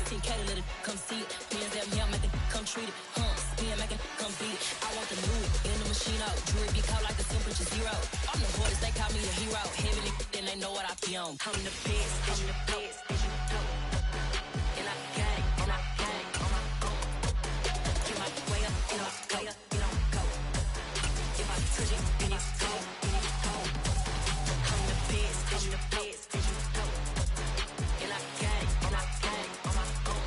10K to let it come see it. Me and them here, make it come treat it. Me and make it come beat it. I want the new in the machine out. Jewelry be caught like the temperature 0. I'm the boys, they call me the hero. Heavily, then they know what I be on. I'm the best, I'm the best. And I gang, and I gang on my own. Get my way up, and I go, and I go. If I touch it, then it's go, then it's go. I'm the best, I'm the best. And I gang, and I gang on my own.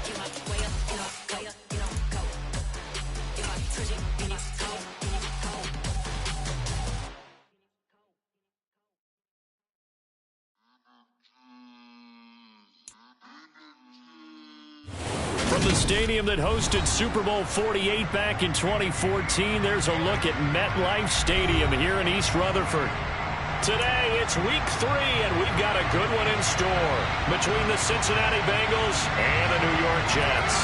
Get my way up, and I go, and I go. If I touch it, then it's go, then it's go. From the stadium that hosted Super Bowl 48 back in 2014, there's a look at MetLife Stadium here in East Rutherford. Today, it's week 3, and we've got a good one in store between the Cincinnati Bengals and the New York Jets.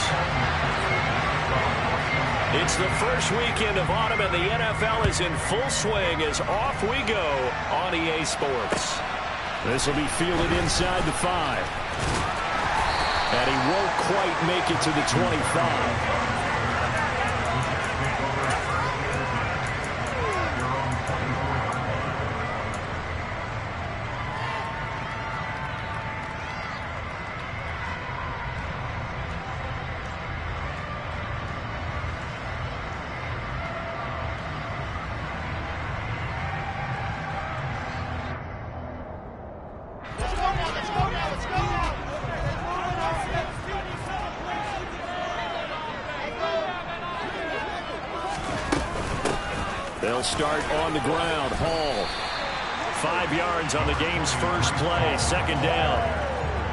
It's the first weekend of autumn, and the NFL is in full swing as off we go on EA Sports. This will be fielded inside the 5. And he won't quite make it to the 25. They'll start on the ground. Hall. 5 yards on the game's first play. Second down.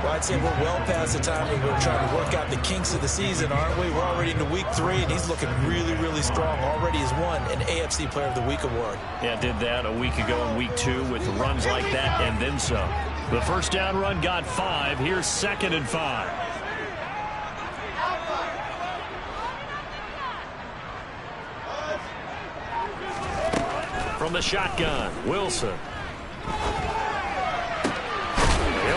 Well, I'd say we're well past the time that we're trying to work out the kinks of the season, aren't we? We're already into week 3, and he's looking really, really strong. Already has won an AFC Player of the Week award. Yeah, did that a week ago in week 2 with runs like that and then some. The first down run got 5. Here's 2nd and 5. From the shotgun, Wilson. He'll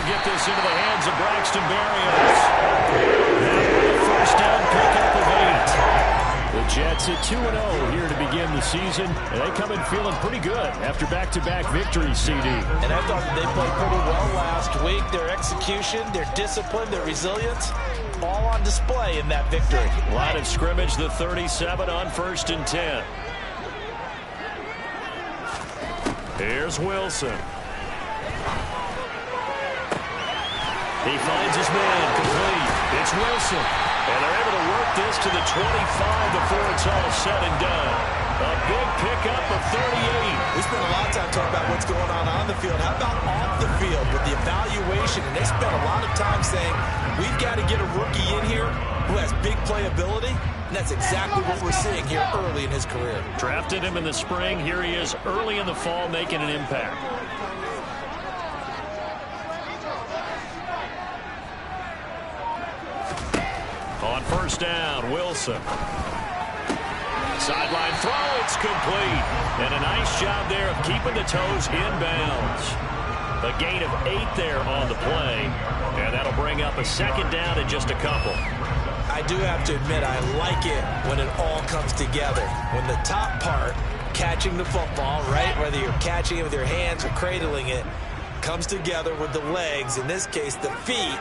get this into the hands of Braxton Berrios. The first down pickup of 8. The Jets at 2-0 here to begin the season, and they come in feeling pretty good after back-to-back victories, CD. And I thought that they played pretty well last week. Their execution, their discipline, their resilience, all on display in that victory. Line of scrimmage, the 37 on 1st and 10. Here's Wilson. He finds his man, complete. It's Wilson. And they're able to work this to the 25 before it's all said and done. A big pickup of 38. We spent a lot of time talking about what's going on the field. How about off the field with the evaluation? And they spent a lot of time saying, we've got to get a rookie in here who has big playability. And that's exactly what we're seeing here early in his career. Drafted him in the spring. Here he is early in the fall making an impact. On first down, Wilson. Sideline throw, it's complete. And a nice job there of keeping the toes inbounds. A gain of 8 there on the play. And that'll bring up a 2nd down and just a couple. I do have to admit, I like it when it all comes together. When the top part, catching the football, right, whether you're catching it with your hands or cradling it, comes together with the legs, in this case the feet,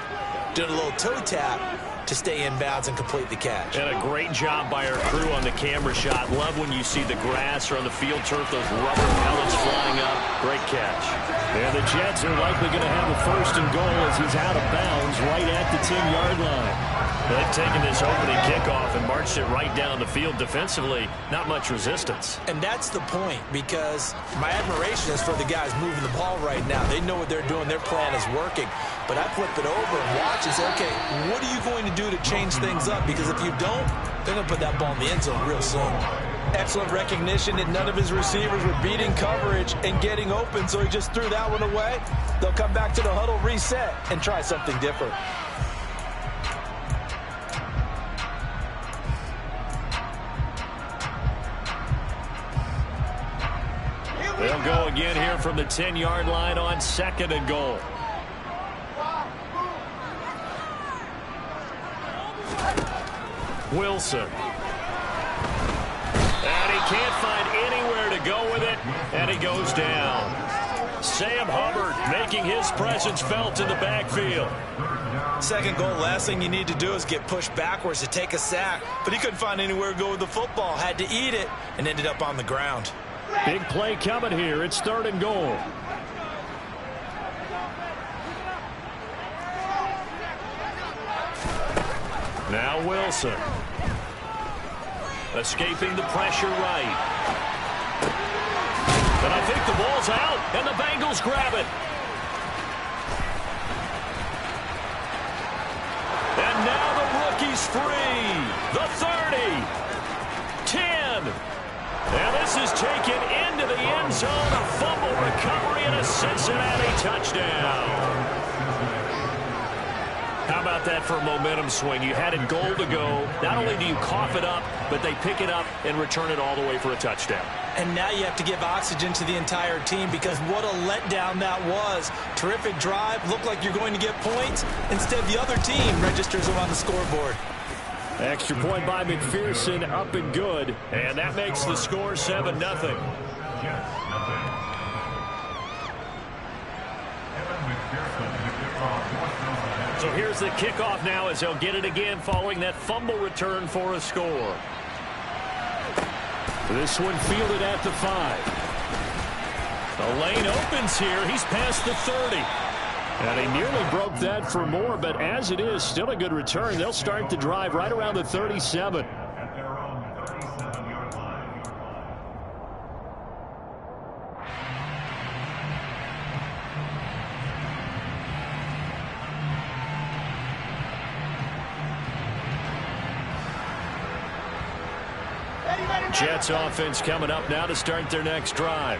doing a little toe tap to stay in bounds and complete the catch. And a great job by our crew on the camera shot. Love when you see the grass or on the field turf, those rubber pellets flying up. Great catch. And the Jets are likely going to have a 1st and goal as he's out of bounds right at the 10-yard line. They've taken this opening kickoff and marched it right down the field defensively. Not much resistance. And that's the point, because my admiration is for the guys moving the ball right now. They know what they're doing. Their plan is working. But I flip it over and watch and say, okay, what are you going to do to change things up? Because if you don't, they're going to put that ball in the end zone real soon. Excellent recognition that none of his receivers were beating coverage and getting open, so he just threw that one away. They'll come back to the huddle, reset, and try something different. They'll go again here from the 10-yard line on 2nd and goal. Wilson. And he can't find anywhere to go with it, and he goes down. Sam Hubbard making his presence felt in the backfield. Second goal, last thing you need to do is get pushed backwards to take a sack. But he couldn't find anywhere to go with the football. Had to eat it and ended up on the ground. Big play coming here. It's 3rd and goal. Now Wilson. Escaping the pressure right. And I think the ball's out, and the Bengals grab it. And now the rookie's free. The 30. 10. And this is taken into the end zone. A fumble recovery and a Cincinnati touchdown. How about that for a momentum swing? You had it goal to go. Not only do you cough it up, but they pick it up and return it all the way for a touchdown. And now you have to give oxygen to the entire team because what a letdown that was. Terrific drive. Looked like you're going to get points. Instead, the other team registers them on the scoreboard. Extra point by McPherson, up and good. And that makes the score 7-0. So here's the kickoff now as they'll get it again following that fumble return for a score. This one fielded at the 5. The lane opens here. He's past the 30. And he nearly broke that for more, but as it is, still a good return. They'll start the drive right around the 37. Jets offense coming up now to start their next drive.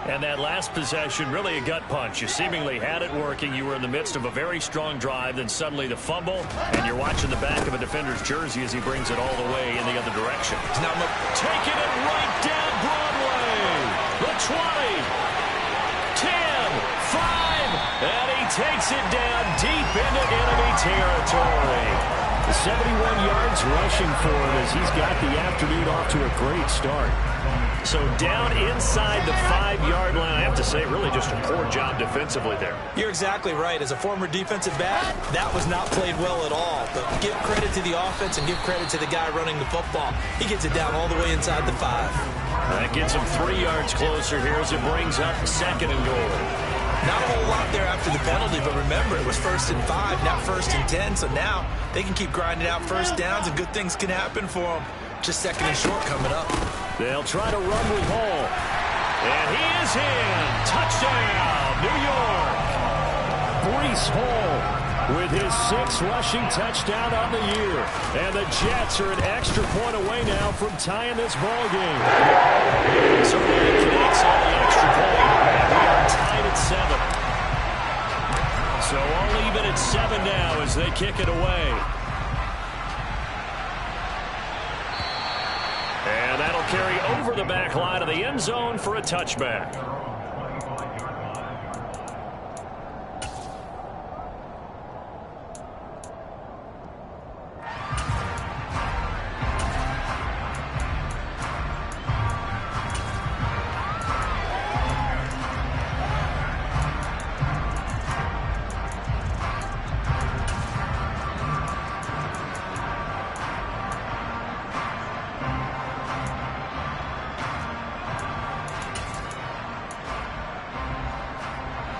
And that last possession, really a gut punch. You seemingly had it working. You were in the midst of a very strong drive, then suddenly the fumble, and you're watching the back of a defender's jersey as he brings it all the way in the other direction. Now taking it right down Broadway. The 20, 10, 5, and he takes it down deep into enemy territory. 71 yards rushing for him as he's got the afternoon off to a great start. So down inside the 5-yard line, I have to say, really just a poor job defensively there. You're exactly right. As a former defensive back, that was not played well at all. But give credit to the offense and give credit to the guy running the football. He gets it down all the way inside the 5. That gets him 3 yards closer here as it brings up 2nd and goal. Not a whole lot there after the penalty, but remember, it was 1st and 5, not 1st and 10. So now they can keep grinding out first downs, and good things can happen for them. Just 2nd and short coming up. They'll try to run with Hall. And he is in. Touchdown, New York. Breece Hall with his 6th rushing touchdown on the year. And the Jets are an extra point away now from tying this ball game. So he connects on the extra point. And we are tied at 7. So all even at 7 now as they kick it away. And that'll carry over the back line of the end zone for a touchback.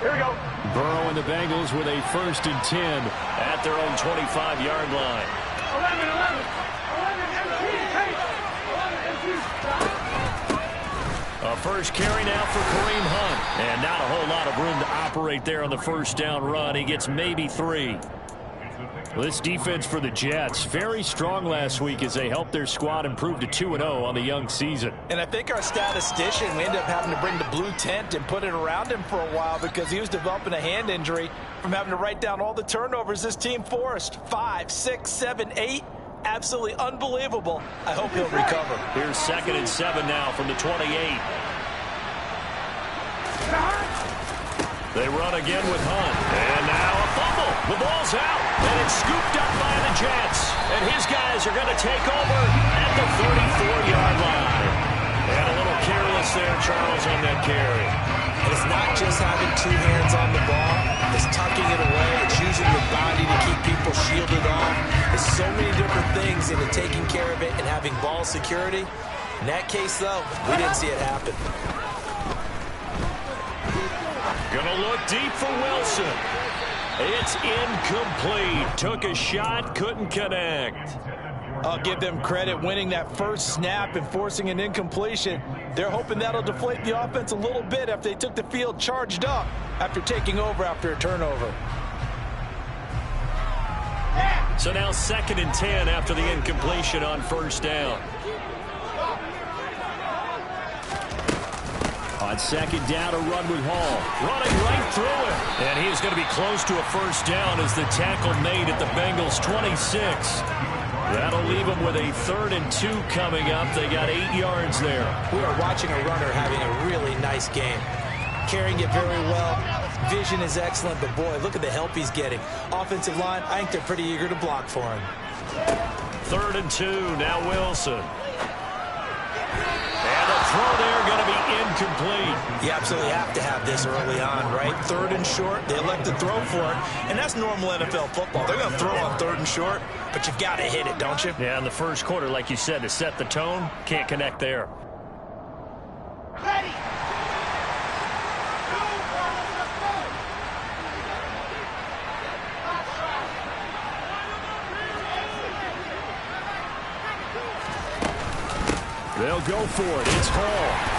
Here we go. Burrow and the Bengals with a 1st and 10 at their own 25-yard line. 11, 11, 11, 11, 11, 11. A first carry now for Kareem Hunt. And not a whole lot of room to operate there on the first down run. He gets maybe 3. Well, this defense for the Jets, very strong last week as they helped their squad improve to 2-0 on the young season. And I think our statistician, we ended up having to bring the blue tent and put it around him for a while because he was developing a hand injury from having to write down all the turnovers this team forced. 5, 6, 7, 8. Absolutely unbelievable. I hope he'll recover. Here's 2nd and 7 now from the 28. They run again with Hunt. And now a fumble. fumble. The ball's out, and it's scooped up by the Jets. And his guys are going to take over at the 34-yard line. And a little careless there, Charles, on that carry. And it's not just having two hands on the ball. It's tucking it away. It's using your body to keep people shielded off. There's so many different things into taking care of it and having ball security. In that case, though, we didn't see it happen. Gonna look deep for Wilson. It's incomplete. Took a shot, couldn't connect. I'll give them credit winning that first snap and forcing an incompletion. They're hoping that'll deflate the offense a little bit after they took the field charged up after taking over after a turnover. So now 2nd and 10 after the incompletion on first down. On 2nd down, a run with Hall. Running right through it. And he is going to be close to a first down as the tackle made at the Bengals 26. That'll leave them with a 3rd and 2 coming up. They got 8 yards there. We are watching a runner having a really nice game. Carrying it very well. Vision is excellent, but boy, look at the help he's getting. Offensive line, I think they're pretty eager to block for him. 3rd and 2, now Wilson. And the throw there going to be incomplete. You absolutely have to have this early on, right? 3rd and short, they elect to throw for it, and that's normal NFL football. They're going to throw on 3rd and short, but you've got to hit it, don't you? Yeah, in the first quarter, like you said, to set the tone, can't connect there. Ready. They'll go for it. It's Hall.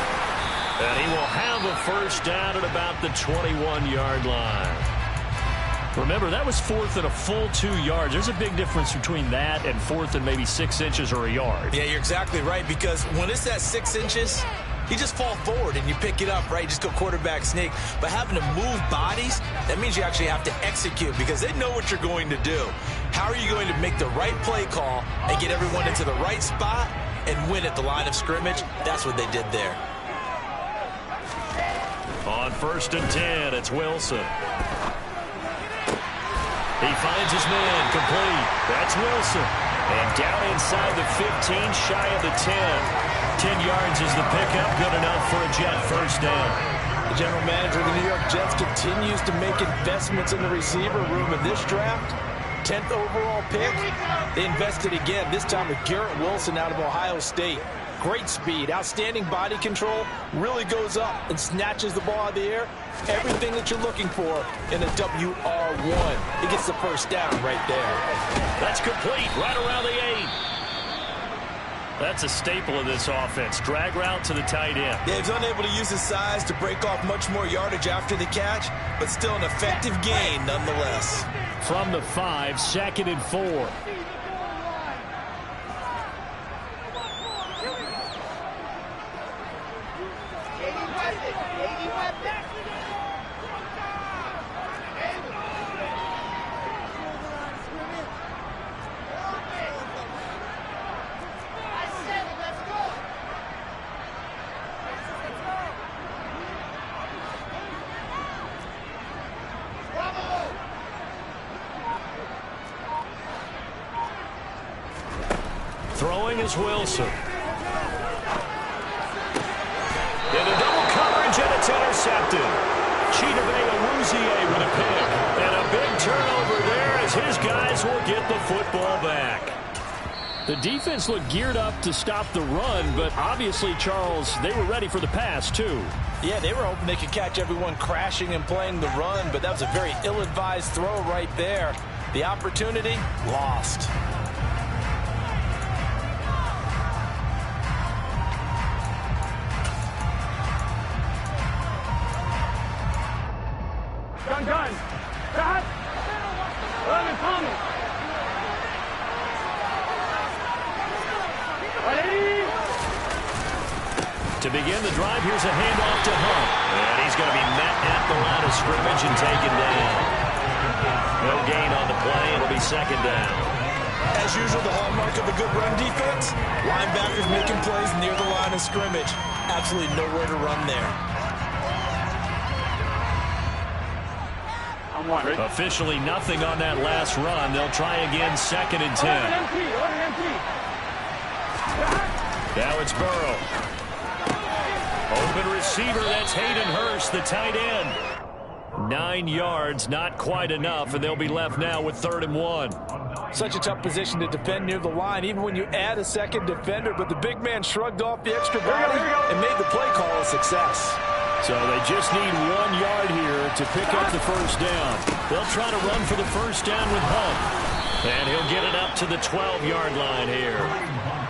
And he will have a first down at about the 21-yard line. Remember, that was 4th and a full 2 yards. There's a big difference between that and 4th and maybe 6 inches or a yard. Yeah, you're exactly right, because when it's at 6 inches, you just fall forward and you pick it up, right? You just go quarterback sneak. But having to move bodies, that means you actually have to execute because they know what you're going to do. How are you going to make the right play call and get everyone into the right spot and win at the line of scrimmage? That's what they did there. On 1st and 10, it's Wilson. He finds his man, complete. That's Wilson. And down inside the 15, shy of the 10. 10 yards is the pickup, good enough for a Jet first down. The general manager of the New York Jets continues to make investments in the receiver room in this draft. 10th overall pick. They invested again, this time with Garrett Wilson out of Ohio State. Great speed, outstanding body control, really goes up and snatches the ball out of the air. Everything that you're looking for in a WR1. He gets the first down right there. That's complete, right around the 8. That's a staple of this offense. Drag route to the tight end. Yeah, he's unable to use his size to break off much more yardage after the catch, but still an effective gain nonetheless. From the 5, 2nd and 4. Throwing is Wilson. Into double coverage, and it's intercepted. Chidobe Awuzie with a pick. And a big turnover there as his guys will get the football back. The defense looked geared up to stop the run, but obviously, Charles, they were ready for the pass, too. Yeah, they were hoping they could catch everyone crashing and playing the run, but that was a very ill-advised throw right there. The opportunity, lost. Gun. Cut. 11 coming. Ready? To begin the drive, here's a handoff to Hunt. And he's going to be met at the line of scrimmage and taken down. No gain on the play. It'll be 2nd down. As usual, the hallmark of a good run defense, linebackers making plays near the line of scrimmage. Absolutely nowhere to run there. one. Ready? Officially nothing on that last run. They'll try again, 2nd and 10. Now it's Burrow. Open receiver, that's Hayden Hurst, the tight end. 9 yards, not quite enough, and they'll be left now with 3rd and 1. Such a tough position to defend near the line, even when you add a second defender, but the big man shrugged off the extra body and made the play call a success. So they just need 1 yard here to pick up the first down. They'll try to run for the first down with Hunt. And he'll get it up to the 12-yard line here.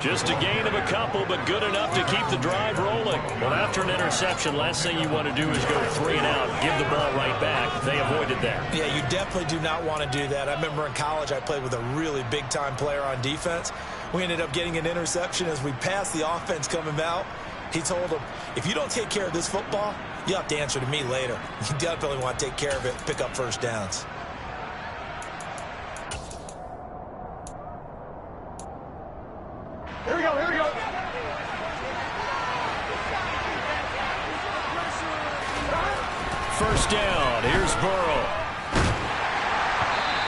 Just a gain of a couple, but good enough to keep the drive rolling. Well, after an interception, last thing you want to do is go 3 and out, give the ball right back. They avoided that. Yeah, you definitely do not want to do that. I remember in college I played with a really big-time player on defense. We ended up getting an interception as we passed the offense coming out. He told him, if you don't take care of this football, you have to answer to me later. You definitely want to take care of it, pick up first downs. Here we go, here we go. First down, here's Burrow.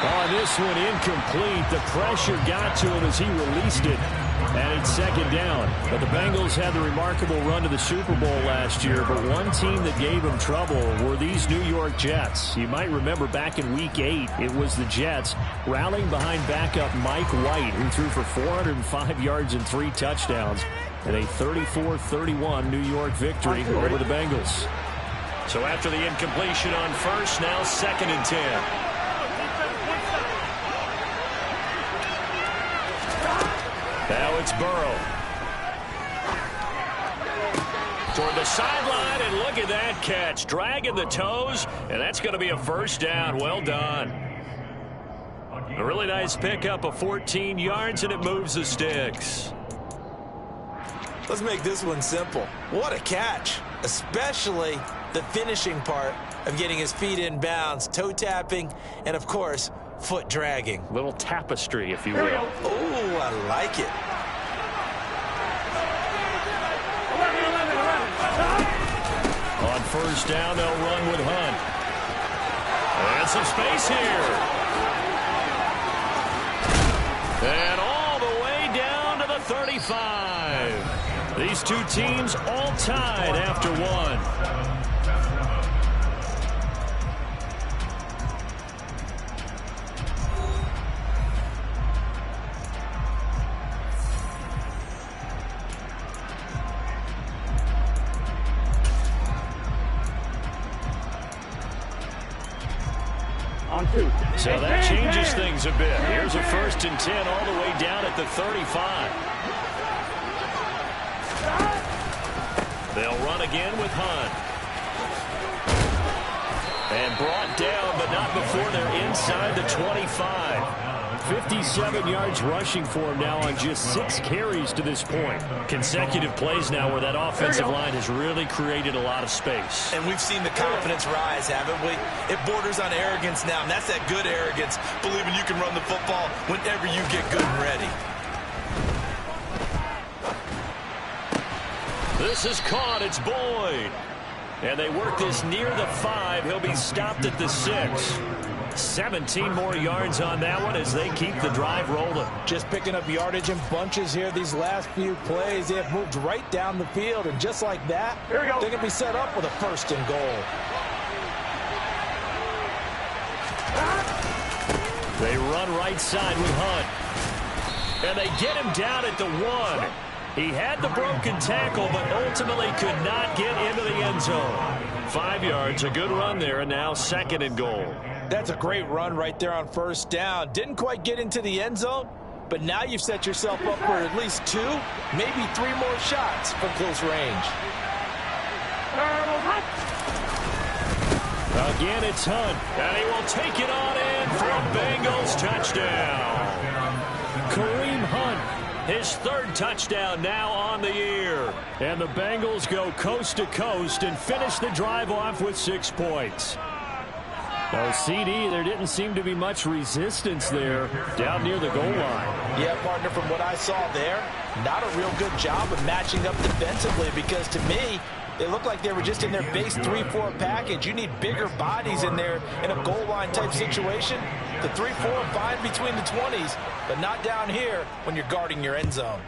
On this one, incomplete. The pressure got to him as he released it. And it's 2nd down. But the Bengals had the remarkable run to the Super Bowl last year. But one team that gave them trouble were these New York Jets. You might remember back in Week 8, it was the Jets rallying behind backup Mike White, who threw for 405 yards and 3 touchdowns. And a 34-31 New York victory over the Bengals. So after the incompletion on first, now 2nd and 10. Now it's Burrow. Toward the sideline, and look at that catch. Dragging the toes, and that's going to be a first down. Well done. A really nice pickup of 14 yards, and it moves the sticks. Let's make this one simple. What a catch, especially the finishing part of getting his feet in bounds, toe tapping, and, of course, foot dragging. Little tapestry, if you will. Oh, I like it. On first down, they'll run with Hunt. And some space here. And all the way down to the 35. These two teams all tied after one. So that changes things a bit. Here's a 1st and 10 all the way down at the 35. They'll run again with Hunt. And brought down, but not before they're inside the 25. 57 yards rushing for him now on just 6 carries to this point. Consecutive plays now where that offensive line has really created a lot of space. And we've seen the confidence rise, haven't we? It borders on arrogance now, and that's that good arrogance, believing you can run the football whenever you get good and ready. This is caught. It's Boyd. And they work this near the 5. He'll be stopped at the 6. 17 more yards on that one as they keep the drive rolling. Just picking up yardage in bunches here these last few plays. They have moved right down the field, and just like that, they're going to be set up with a 1st and goal. They run right side with Hunt. And they get him down at the 1. He had the broken tackle, but ultimately could not get into the end zone. 5 yards, a good run there, and now 2nd and goal. That's a great run right there on first down. Didn't quite get into the end zone, but now you've set yourself up for at least 2, maybe 3 more shots from close range. Again, it's Hunt, and he will take it on in for a Bengals touchdown. Kareem Hunt, his 3rd touchdown now on the year. And the Bengals go coast to coast and finish the drive off with 6 points. Oh, CD, there didn't seem to be much resistance there down near the goal line. Yeah, partner, from what I saw there, not a real good job of matching up defensively, because to me, They look like they were just in their base 3-4 package. You need bigger bodies in there in a goal line type situation. The 3-4 fine between the 20s, but not down here when you're guarding your end zone.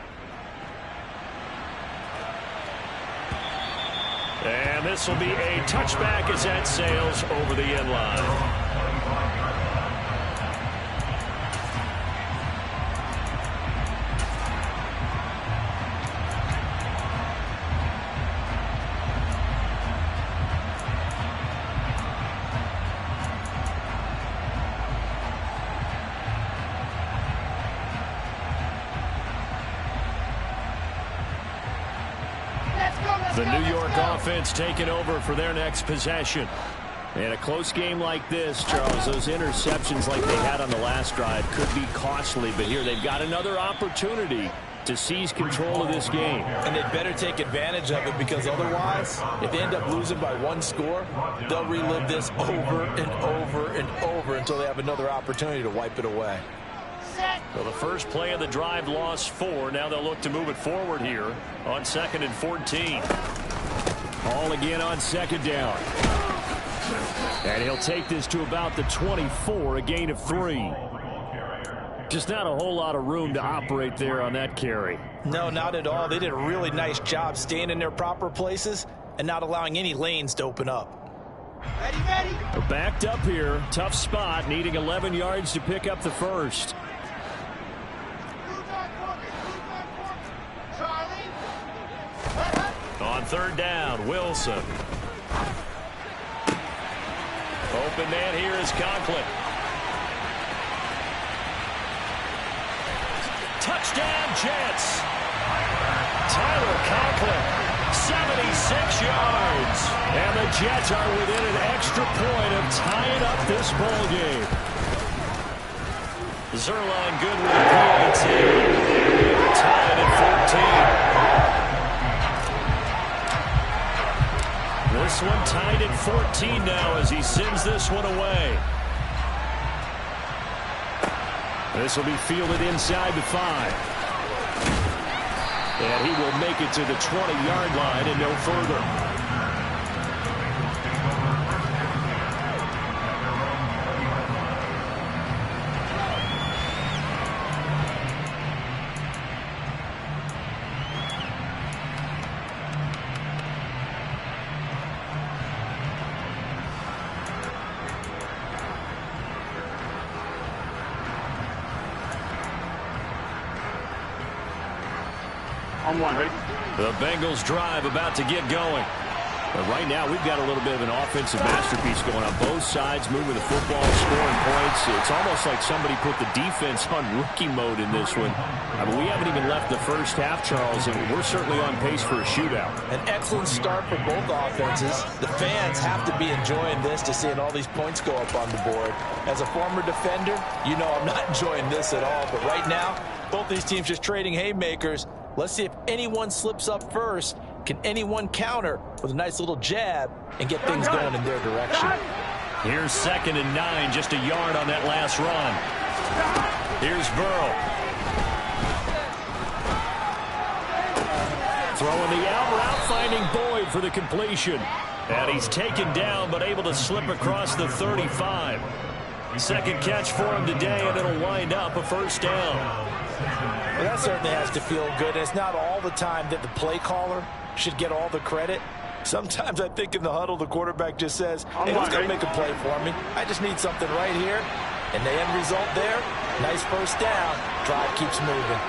And this will be a touchback as that sails over the end line. The New York offense taking over for their next possession. In a close game like this, Charles, those interceptions like they had on the last drive could be costly, but here they've got another opportunity to seize control of this game. And they better take advantage of it, because otherwise, if they end up losing by 1 score, they'll relive this over and over and over until they have another opportunity to wipe it away. Well, the first play of the drive lost 4. Now they'll look to move it forward here on 2nd and 14. All again on 2nd down. And he'll take this to about the 24, a gain of 3. Just not a whole lot of room to operate there on that carry. No, not at all. They did a really nice job staying in their proper places and not allowing any lanes to open up. Ready. They're backed up here. Tough spot, needing 11 yards to pick up the first. On 3rd down, Wilson. Open man here is Conklin. Touchdown, Jets. Tyler Conklin, 76 yards. And the Jets are within an extra point of tying up this ball game. Zerline good with the PAT. Tied at 14. This one tied at 14 now as he sends this one away. This will be fielded inside the 5. And he will make it to the 20-yard line and no further. On 1, ready? The Bengals drive about to get going. But right now, we've got a little bit of an offensive masterpiece going on. Both sides moving the football, scoring points. It's almost like somebody put the defense on rookie mode in this one. I mean, we haven't even left the first half, Charles, and we're certainly on pace for a shootout. An excellent start for both offenses. The fans have to be enjoying this to seeing all these points go up on the board. As a former defender, you know I'm not enjoying this at all. But right now, both these teams just trading haymakers. Let's see if anyone slips up first. Can anyone counter with a nice little jab and get things going in their direction? Here's 2nd and 9, just a yard on that last run. Here's Burrow. Throwing the out route, finding Boyd for the completion. And he's taken down, but able to slip across the 35. Second catch for him today, and it'll wind up a first down. Well, that certainly has to feel good. It's not all the time that the play caller should get all the credit. Sometimes I think in the huddle, the quarterback just says, hey, who's going to make a play for me? I just need something right here. And the end result there, nice first down. Drive keeps moving.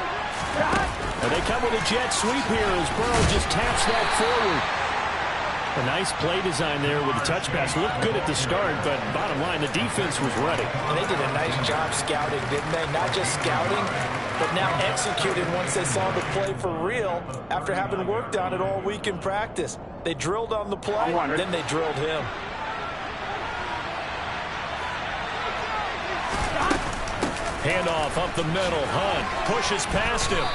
And they come with a jet sweep here as Burrow just taps that forward. A nice play design there with the touch pass. Looked good at the start, but bottom line, the defense was ready. And they did a nice job scouting, didn't they? Not just scouting, but now executing once they saw the play for real after having worked on it all week in practice. They drilled on the play, then they drilled him. Handoff up the middle. Hunt pushes past him.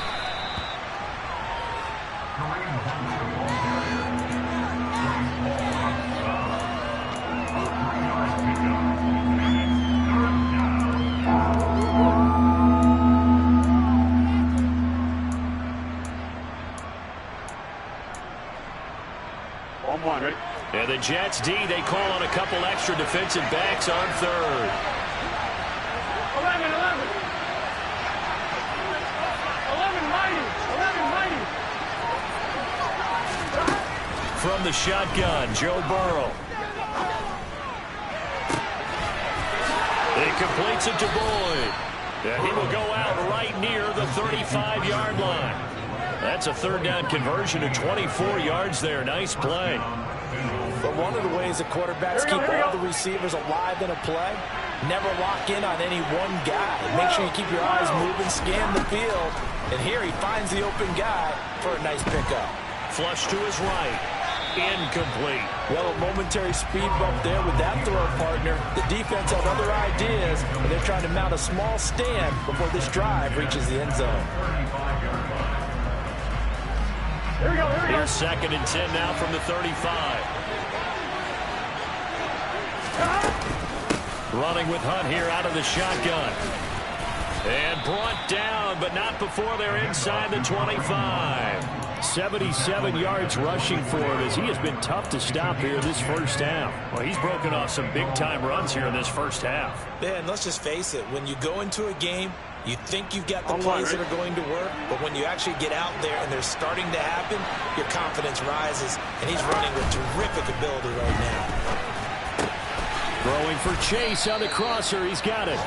Jets D, they call on a couple extra defensive backs on third. 11 mighty. 11 mighty. From the shotgun, Joe Burrow. He completes it to Boyd. And he will go out right near the 35-yard line. That's a third down conversion of 24 yards there. Nice play. But one of the ways that quarterbacks keep all the receivers alive in a play, never lock in on any one guy. Make sure you keep your eyes moving, scan the field. And here he finds the open guy for a nice pickup. Flush to his right. Incomplete. Well, a momentary speed bump there with that throw, partner. The defense had other ideas, and they're trying to mount a small stand before this drive reaches the end zone. Here we go. Here's 2nd and 10 now from the 35. Running with Hunt here out of the shotgun. And brought down, but not before they're inside the 25. 77 yards rushing for him as he has been tough to stop here this first half. Well, he's broken off some big-time runs here in this first half. Man, let's just face it. When you go into a game, you think you've got the plays that are going to work, but when you actually get out there and they're starting to happen, your confidence rises, and he's running with terrific ability right now. Throwing for Chase on the crosser. He's got it.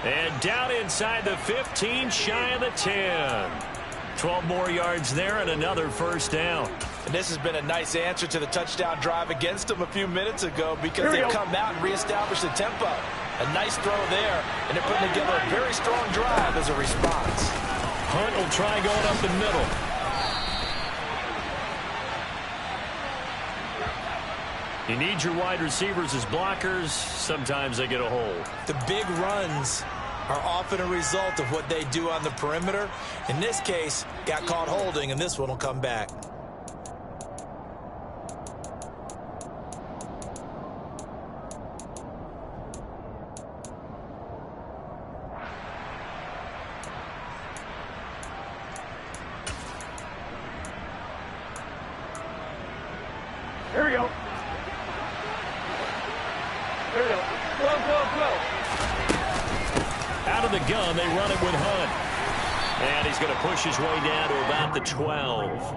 And down inside the 15, shy of the 10. 12 more yards there and another first down. And this has been a nice answer to the touchdown drive against them a few minutes ago because they've come out and reestablished the tempo. A nice throw there, and they're putting together a very strong drive as a response. Hunt will try going up the middle. You need your wide receivers as blockers. Sometimes they get a hold. The big runs are often a result of what they do on the perimeter. In this case, got caught holding, and this one will come back. Here we go. Here we go. Flow. Out of the gun, they run it with Hunt. And he's going to push his way down to about the 12.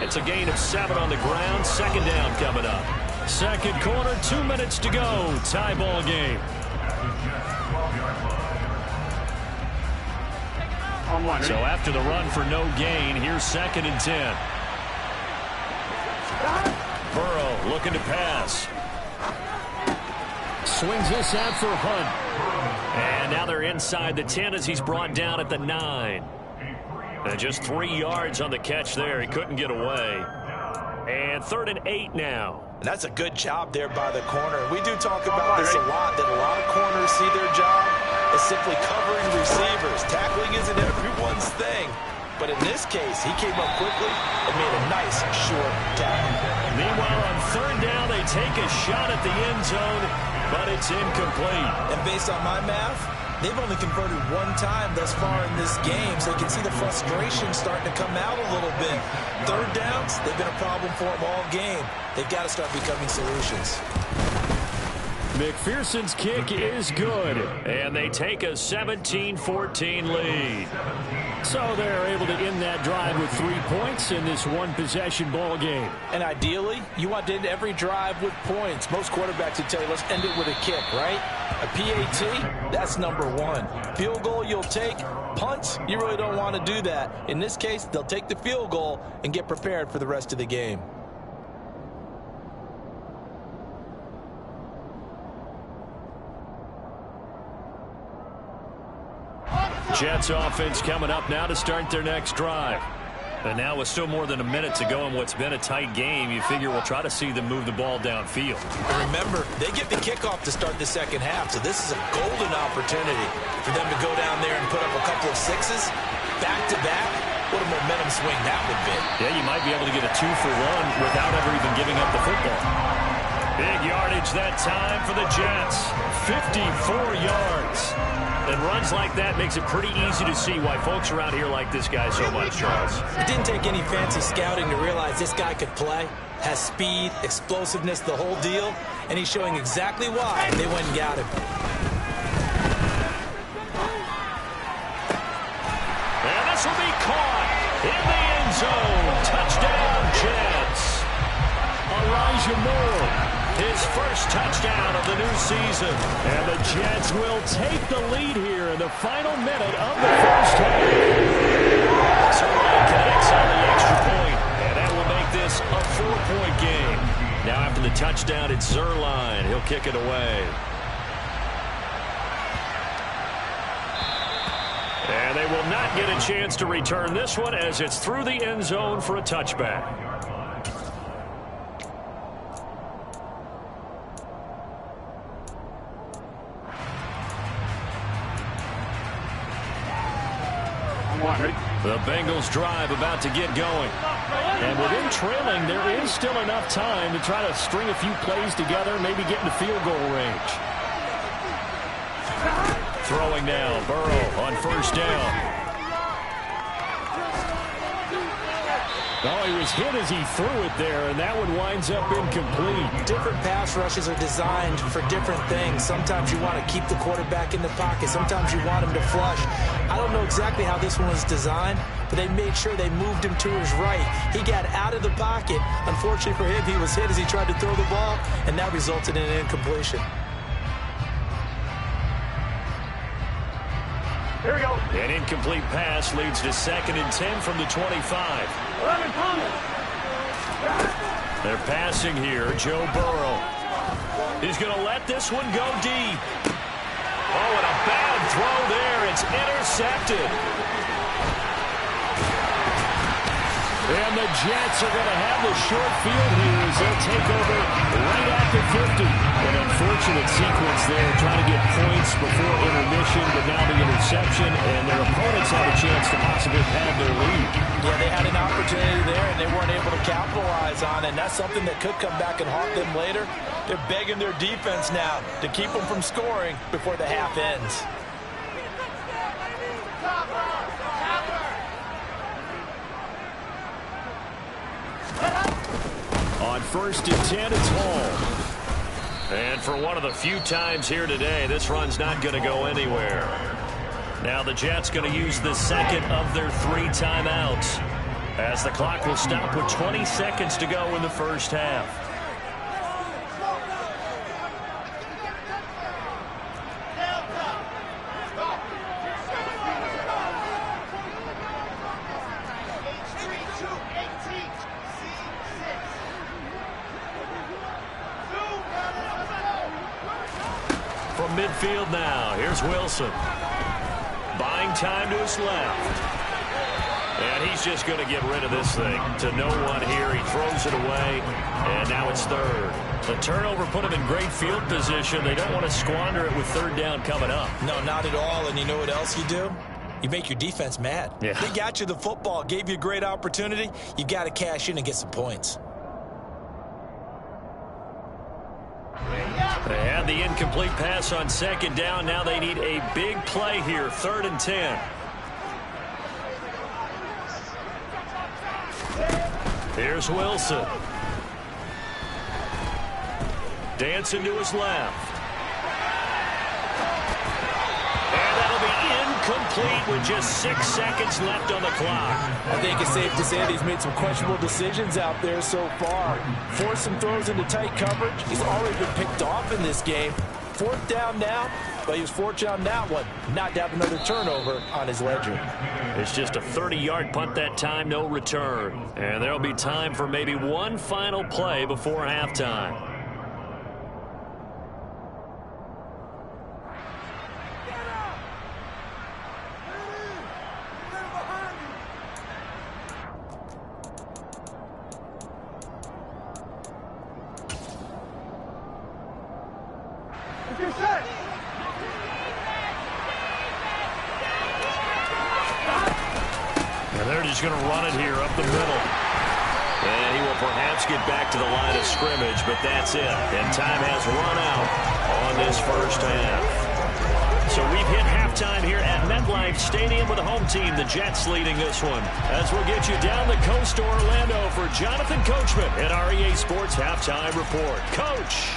It's a gain of 7 on the ground. 2nd down coming up. Second quarter, 2 minutes to go. Tie ball game. So after the run for no gain, here's 2nd and 10. Burrow looking to pass. Swings this out for Hunt. And now they're inside the 10 as he's brought down at the 9. And just 3 yards on the catch there. He couldn't get away. And 3rd and 8 now. And that's a good job there by the corner. We do talk about this a lot, that a lot of corners see their job as simply covering receivers. Tackling isn't everyone's thing. But in this case, he came up quickly and made a nice short tackle. Meanwhile, on 3rd down, they take a shot at the end zone, but it's incomplete. And based on my math, they've only converted 1 time thus far in this game, so you can see the frustration starting to come out a little bit. 3rd downs, they've been a problem for them all game. They've got to start becoming solutions. McPherson's kick is good, and they take a 17-14 lead. So they're able to end that drive with 3 points in this one-possession ball game. And ideally, you want to end every drive with points. Most quarterbacks would tell you, let's end it with a kick, right? A PAT, that's number 1. Field goal you'll take. Punts, you really don't want to do that. In this case, they'll take the field goal and get prepared for the rest of the game. Jets offense coming up now to start their next drive. And now with still more than a minute to go in what's been a tight game, you figure we'll try to see them move the ball downfield. And remember, they get the kickoff to start the second half, so this is a golden opportunity for them to go down there and put up a couple of 6s back-to-back. What a momentum swing that would be. Yeah, you might be able to get a 2-for-1 without ever even giving up the football. Big yardage that time for the Jets. 54 yards. And runs like that makes it pretty easy to see why folks around here like this guy so much, Charles. It didn't take any fancy scouting to realize this guy could play. Has speed, explosiveness, the whole deal. And he's showing exactly why they went and got him. And this will be caught in the end zone. Touchdown, Jets. Elijah Moore, his first touchdown of the new season. And the Jets will take the lead here in the final minute of the first half. Zerline connects on the extra point, and that will make this a 4-point game. Now after the touchdown, it's Zerline. He'll kick it away. And they will not get a chance to return this one as it's through the end zone for a touchback. The Bengals drive about to get going. And with them trailing, there is still enough time to try to string a few plays together, maybe get into field goal range. Throwing now, Burrow on first down. Oh, he was hit as he threw it there, and that one winds up incomplete. Different pass rushes are designed for different things. Sometimes you want to keep the quarterback in the pocket. Sometimes you want him to flush. I don't know exactly how this one was designed, but they made sure they moved him to his right. He got out of the pocket. Unfortunately for him, he was hit as he tried to throw the ball, and that resulted in an incompletion. Here we go. An incomplete pass leads to 2nd and 10 from the 25. 11 coming. They're passing here. Joe Burrow. He's going to let this one go deep. Oh, and a bad throw there. It's intercepted. And the Jets are going to have the short field here as they'll take over right at the 50. An unfortunate sequence there, trying to get points before intermission, but now the interception, and their opponents have a chance to possibly pad their lead. Yeah, they had an opportunity there, and they weren't able to capitalize on it, and that's something that could come back and haunt them later. They're begging their defense now to keep them from scoring before the half ends. On 1st and 10, it's Hall. And for one of the few times here today, this run's not going to go anywhere. Now the Jets going to use the second of their 3 timeouts, as the clock will stop with 20 seconds to go in the first half. From midfield now, here's Wilson. Buying time to his left. And he's just going to get rid of this thing to no one here. He throws it away, and now it's 3rd. The turnover put him in great field position. They don't want to squander it with 3rd down coming up. No, not at all. And you know what else you do? You make your defense mad. Yeah. They got you the football, gave you a great opportunity. You got to cash in and get some points. They had the incomplete pass on 2nd down. Now they need a big play here, 3rd and 10. Here's Wilson. Dancing to his left. And that'll be incomplete with just 6 seconds left on the clock. I think it's safe to say that he's made some questionable decisions out there so far. Forced some throws into tight coverage. He's already been picked off in this game. 4th down now, but he was fortunate on that one. Not to have another turnover on his ledger. It's just a 30-yard punt that time, no return. And there'll be time for maybe one final play before halftime. Get set. And they're just going to run it here up the middle. And he will perhaps get back to the line of scrimmage, but that's it. And time has run out on this first half. So we've hit halftime here at MetLife Stadium with the home team, the Jets, leading this one. As we'll get you down the coast to Orlando for Jonathan Coachman at our EA Sports Halftime Report. Coach.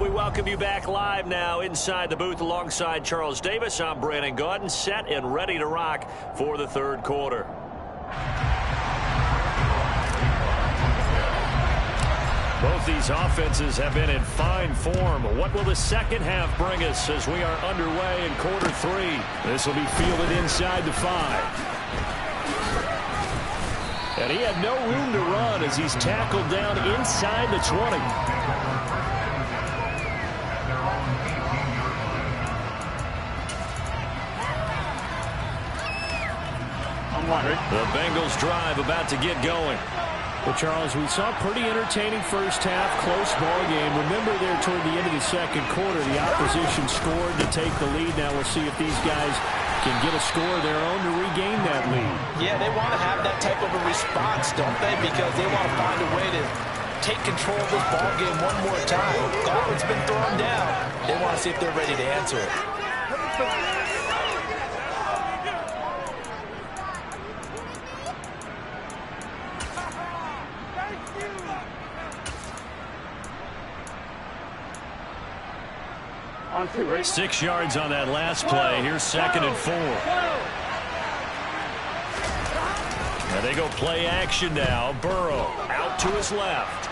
We welcome you back live now inside the booth alongside Charles Davis. I'm Brandon Gaudin, set and ready to rock for the third quarter. Both these offenses have been in fine form. What will the second half bring us as we are underway in quarter three? This will be fielded inside the 5. And he had no room to run as he's tackled down inside the 20. The Bengals drive about to get going. Well, Charles, we saw a pretty entertaining first half, close ball game. Remember there toward the end of the second quarter, the opposition scored to take the lead. Now we'll see if these guys can get a score of their own to regain that lead. Yeah, they want to have that type of a response, don't they? Because they want to find a way to take control of this ball game one more time. Gauntlet's been thrown down. They want to see if they're ready to answer it. On 2, right? 6 yards on that last play. Here's 2nd and 4. Now they go play action now. Burrow out to his left.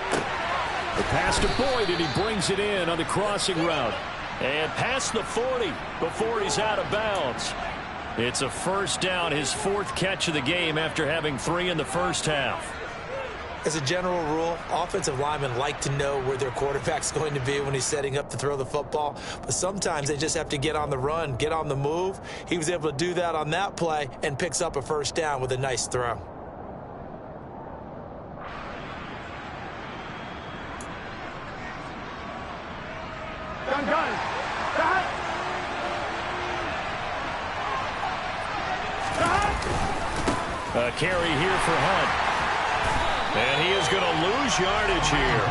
The pass to Boyd, and he brings it in on the crossing route. And past the 40 before he's out of bounds. It's a first down, his 4th catch of the game after having 3 in the first half. As a general rule, offensive linemen like to know where their quarterback's going to be when he's setting up to throw the football. But sometimes they just have to get on the run, get on the move. He was able to do that on that play and picks up a first down with a nice throw. Gun. A carry here for Hunt. And he is going to lose yardage here.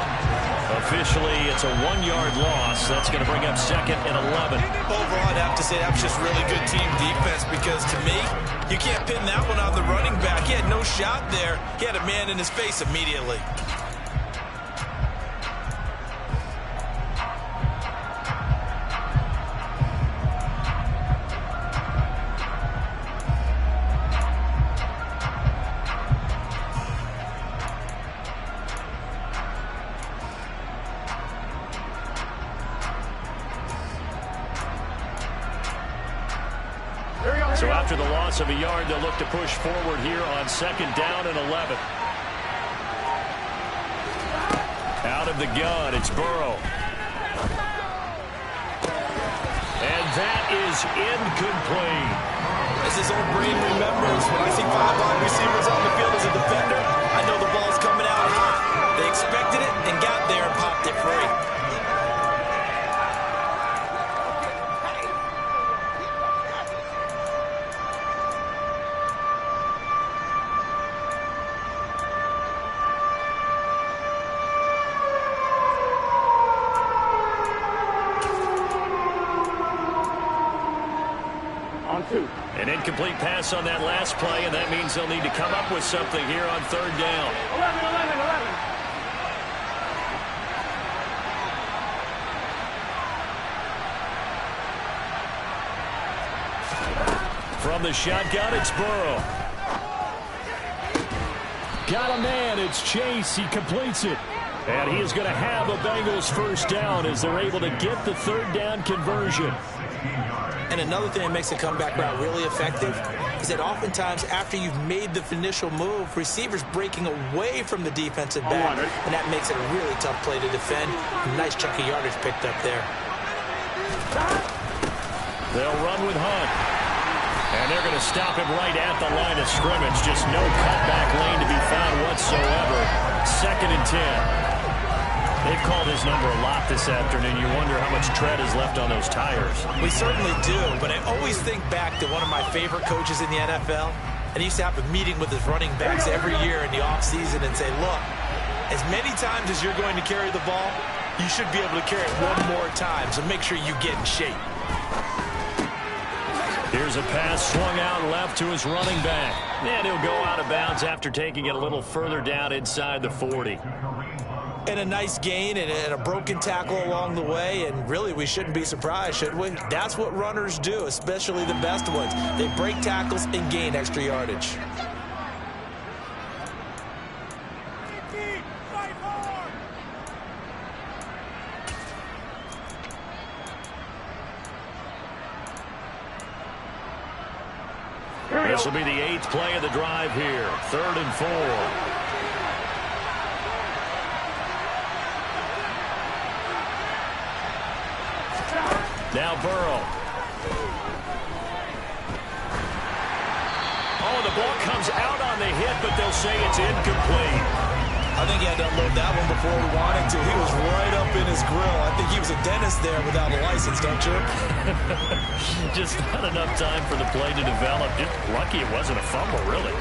Officially, it's a 1-yard loss. That's going to bring up 2nd and 11. Overall, I'd have to say that was just really good team defense because, to me, you can't pin that one on the running back. He had no shot there. He had a man in his face immediately. So after the loss of a yard, they'll look to push forward here on 2nd down and 11. Out of the gun, it's Burrow. And that is incomplete. As his old brain remembers, when I see 5 wide receivers on the field as a defender, I know the ball's coming out hot. They expected it and got there and popped it free. An incomplete pass on that last play, and that means they'll need to come up with something here on 3rd down. 11. From the shotgun, it's Burrow. Got a man, it's Chase, he completes it. And he is going to have a Bengals first down as they're able to get the 3rd down conversion. And another thing that makes the comeback route really effective is that oftentimes after you've made the initial move, receivers breaking away from the defensive back, and that makes it a really tough play to defend. A nice chunk of yardage picked up there. They'll run with Hunt. And they're going to stop him right at the line of scrimmage. Just no cutback lane to be found whatsoever. 2nd and 10. They've called his number a lot this afternoon. You wonder how much tread is left on those tires. We certainly do, but I always think back to one of my favorite coaches in the NFL. And he used to have a meeting with his running backs every year in the offseason and say, look, as many times as you're going to carry the ball, you should be able to carry it one more time, so make sure you get in shape. Here's a pass swung out left to his running back. And he'll go out of bounds after taking it a little further down inside the 40. And a nice gain and a broken tackle along the way, and really we shouldn't be surprised, should we? That's what runners do, especially the best ones. They break tackles and gain extra yardage. This will be the 8th play of the drive here. 3rd and 4. Now Burrow. Oh, the ball comes out on the hit, but they'll say it's incomplete. I think he had to unload that one before he wanted to. He was right up in his grill. I think he was a dentist there without a license, don't you? Just not enough time for the play to develop. Just lucky it wasn't a fumble, really.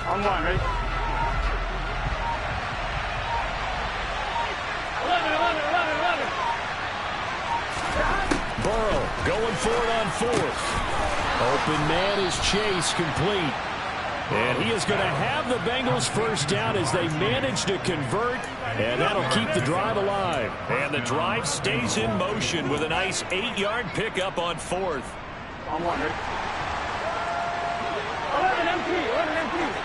On one, ready? 11, 11. Burrow going for it on 4th. Open man is Chase, complete. And he is going to have the Bengals first down as they manage to convert, and that'll keep the drive alive. And the drive stays in motion with a nice 8-yard pickup on 4th. On one, ready? 11 empty, 11 empty.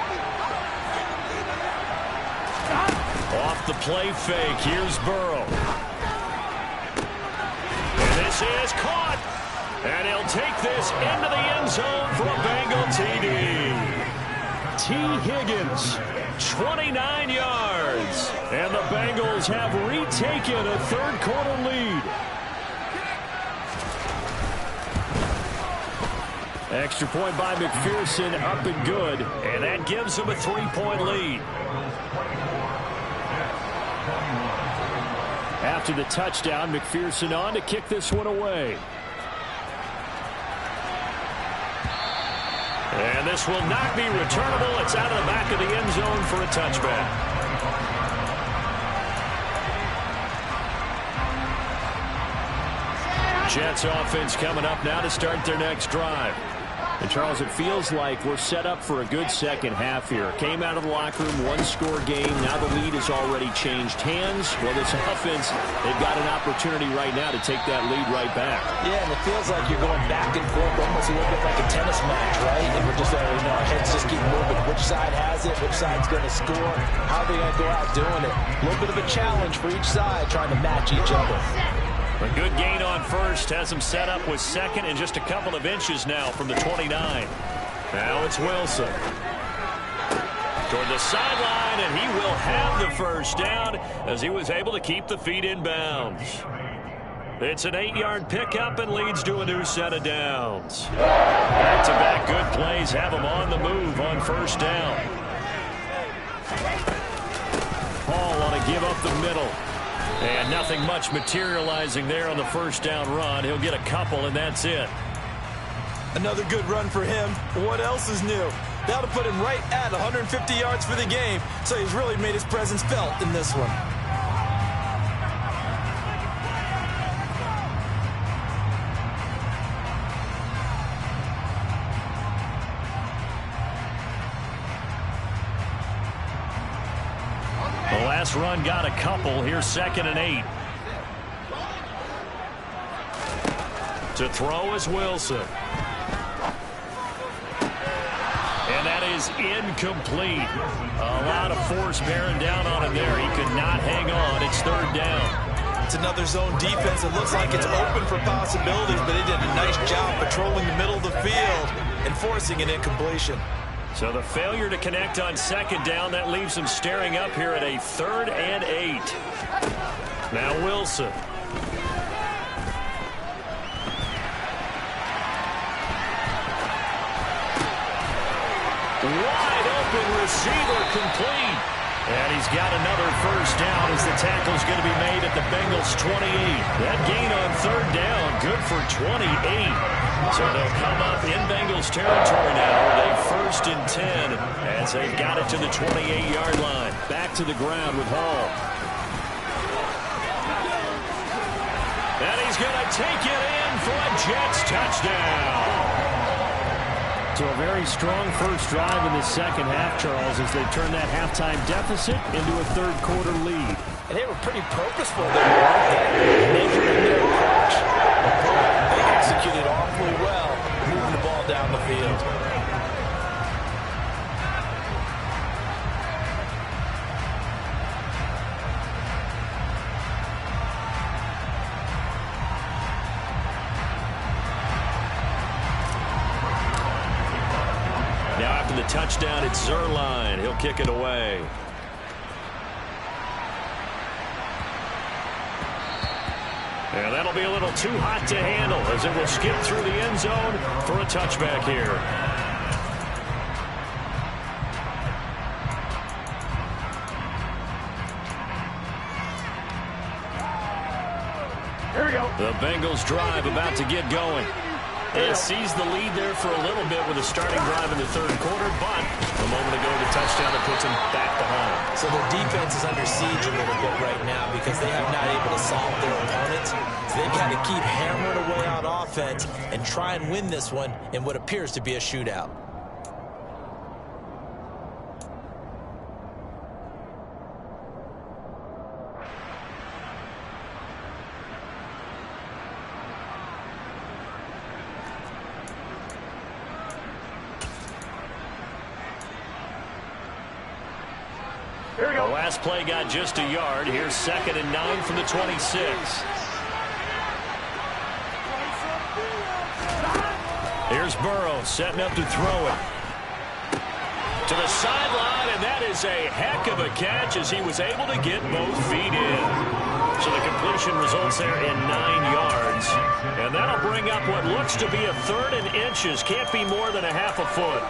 Off the play fake, here's Burrow. And this is caught. And he'll take this into the end zone for a Bengal TD. T. Higgins, 29 yards. and the Bengals have retaken a third-quarter lead. Extra point by McPherson, up and good. And that gives them a 3-point lead. After the touchdown, McPherson on to kick this one away. And this will not be returnable. It's out of the back of the end zone for a touchback. Jets offense coming up now to start their next drive. And, Charles, it feels like we're set up for a good second half here. Came out of the locker room, one-score game. Now the lead has already changed hands. Well, this offense, they've got an opportunity right now to take that lead right back. Yeah, and it feels like you're going back and forth almost a little bit like a tennis match, right? And we're just, our heads just keep moving. Which side has it? Which side's going to score? How are they going to go out doing it? A little bit of a challenge for each side trying to match each other. A good gain on first has him set up with second and just a couple of inches now from the 29. Now it's Wilson. Toward the sideline, and he will have the first down as he was able to keep the feet in bounds. It's an 8-yard pickup and leads to a new set of downs. Back-to-back good plays have him on the move on first down. Paul on a give up the middle. And nothing much materializing there on the first down run. He'll get a couple, and that's it. Another good run for him. What else is new? That'll put him right at 150 yards for the game, so he's really made his presence felt in this one. The last run got a couple. Here's 2nd and 8. To throw is Wilson. And that is incomplete. A lot of force bearing down on him there. He could not hang on. It's 3rd down. It's another zone defense. It looks like it's open for possibilities, but they did a nice job patrolling the middle of the field and forcing an incompletion. So the failure to connect on second down, that leaves them staring up here at a 3rd and 8. Now Wilson. Wide open receiver, complete. And he's got another first down as the tackle's going to be made at the Bengals 28. That gain on 3rd down, good for 28. So they'll come up in Bengals territory now with a 1st and 10 as they've got it to the 28-yard line. Back to the ground with Hall. And he's going to take it in for a Jets touchdown. So a very strong first drive in the second half, Charles, as they turn that halftime deficit into a third-quarter lead. And they were pretty purposeful there, weren't they? Measuring their approach. They executed awfully well, moving the ball down the field. The touchdown, it's Zerline. He'll kick it away. And that'll be a little too hot to handle as it will skip through the end zone for a touchback here. Here we go. The Bengals drive about to get going. It sees the lead there for a little bit with a starting drive in the 3rd quarter, but a moment ago the touchdown that puts them back behind. So their defense is under siege a little bit right now because they have not able to solve their opponents. So they've got to keep hammering away on offense and try and win this one in what appears to be a shootout. The last play got just a yard. Here's 2nd and 9 from the 26. Here's Burrow setting up to throw it. To the sideline, and that is a heck of a catch as he was able to get both feet in. So the completion results there in 9 yards. And that'll bring up what looks to be a 3rd and inches. Can't be more than a half a foot.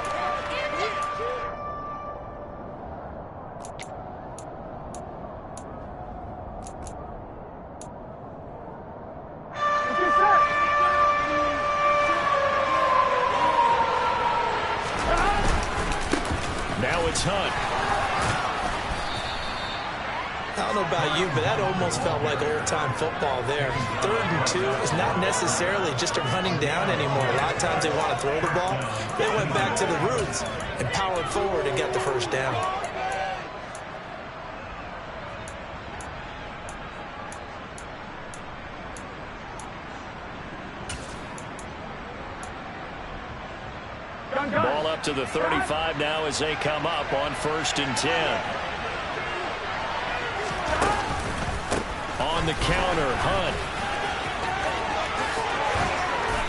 Now it's Hunt. I don't know about you, but that almost felt like old-time football there. 3rd and 2 is not necessarily just a running down anymore. A lot of times they want to throw the ball. They went back to the roots and powered forward and got the first down. Ball up to the 35 now as they come up on 1st and 10. On the counter, Hunt.